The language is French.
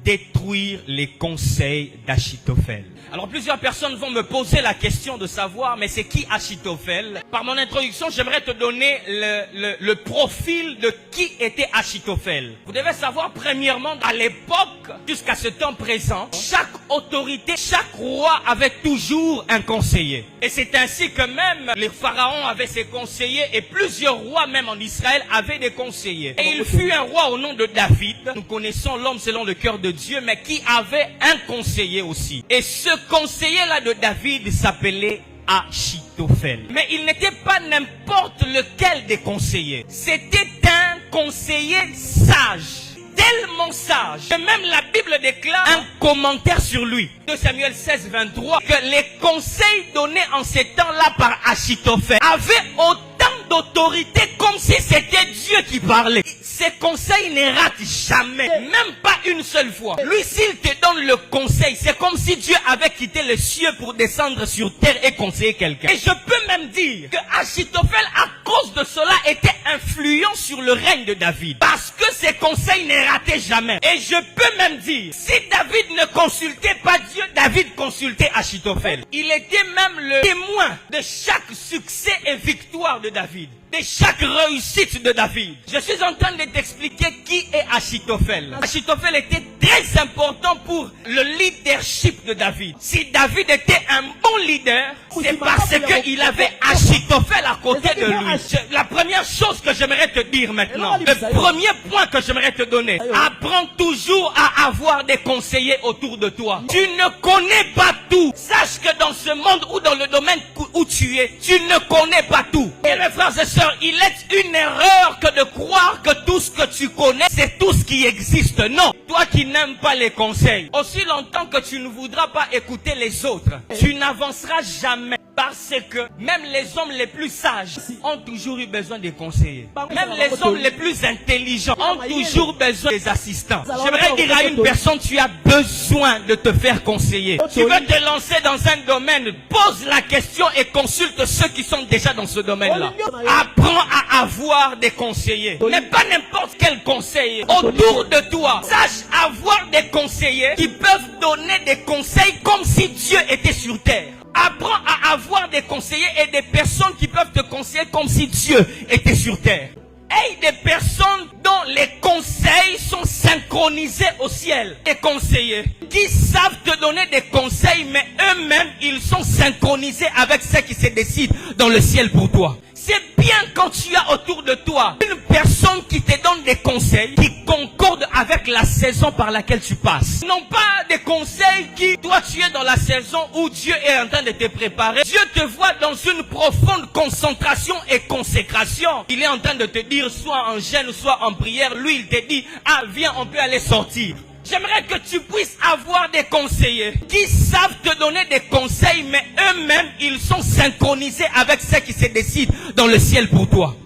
détruire les conseils d'Achitophel. Alors plusieurs personnes vont me poser la question de savoir, mais c'est qui Achitophel? Par mon introduction, j'aimerais te donner le profil de qui était Achitophel. Vous devez savoir premièrement, à l'époque, jusqu'à ce temps présent, chaque autorité, chaque roi avait toujours un conseiller. Et c'est ainsi que même les pharaons avaient ses conseillers et plusieurs rois même en Israël avaient des conseillers. Et il fut un roi au nom de David. Nous connaissons l'homme selon le cœur de Dieu, mais qui avait un conseiller aussi. Et ce conseiller-là de David s'appelait Achitophel. Mais il n'était pas n'importe lequel des conseillers. C'était un conseiller sage. Tellement sage que même la Bible déclare un commentaire sur lui. 2 Samuel 16, 23, que les conseils donnés en ces temps-là par Achitophel avaient autant d'autorité comme si c'était Dieu qui parlait. Ses conseils ne ratent jamais, même pas une seule fois. Lui, s'il te donne le conseil, c'est comme si Dieu avait quitté les cieux pour descendre sur terre et conseiller quelqu'un. Et je peux même dire que Achitophel, à cause de cela, était influent sur le règne de David. Parce que ses conseils ne rataient jamais. Et je peux même dire, si David ne consultait pas Dieu, David consultait Achitophel. Il était même le témoin de chaque succès et victoire de David. De chaque réussite de David. Je suis en train de t'expliquer qui est Achitophel. Achitophel était très important pour le leadership de David. Si David était un bon leader, c'est parce qu'il avait Achitophel à côté de lui. La première chose que j'aimerais te dire maintenant, le premier point que j'aimerais te donner, apprends toujours à avoir des conseillers autour de toi. Tu ne connais pas tout. Sache que dans ce monde ou dans le domaine où tu es, tu ne connais pas tout. Et mes frères et sœurs, il est une erreur que de croire que tout ce que tu connais, c'est tout ce qui existe. Non. Toi qui n'aimes pas les conseils, aussi longtemps que tu ne voudras pas écouter les autres, tu n'avanceras jamais. Parce que même les hommes les plus sages ont toujours eu besoin des conseillers. Même les hommes les plus intelligents ont toujours besoin des assistants. J'aimerais dire à une personne, tu as besoin de te faire conseiller. Tu veux te lancer dans un domaine, pose la question et consulte ceux qui sont déjà dans ce domaine-là. Apprends à avoir des conseillers. Mais pas n'importe quel conseiller. Autour de toi, sache avoir des conseillers qui peuvent donner des conseils comme si Dieu était sur terre. Apprends à avoir des conseillers et des personnes qui peuvent te conseiller comme si Dieu était sur terre. Et des personnes dont les conseils sont synchronisés au ciel. Des conseillers qui savent te donner des conseils, mais eux-mêmes, ils sont synchronisés avec ceux qui se décident dans le ciel pour toi. C'est bien quand tu as autour de toi une personne qui te donne des conseils qui concordent avec la saison par laquelle tu passes. Non pas des conseils qui, toi tu es dans la saison où Dieu est en train de te préparer. Dieu te voit dans une profonde concentration et consécration. Il est en train de te dire soit en jeûne, soit en prière. Lui il te dit, ah viens on peut aller sortir. J'aimerais que tu puisses avoir des conseillers qui savent te donner des conseils, mais eux-mêmes, ils sont synchronisés avec ceux qui se décident dans le ciel pour toi.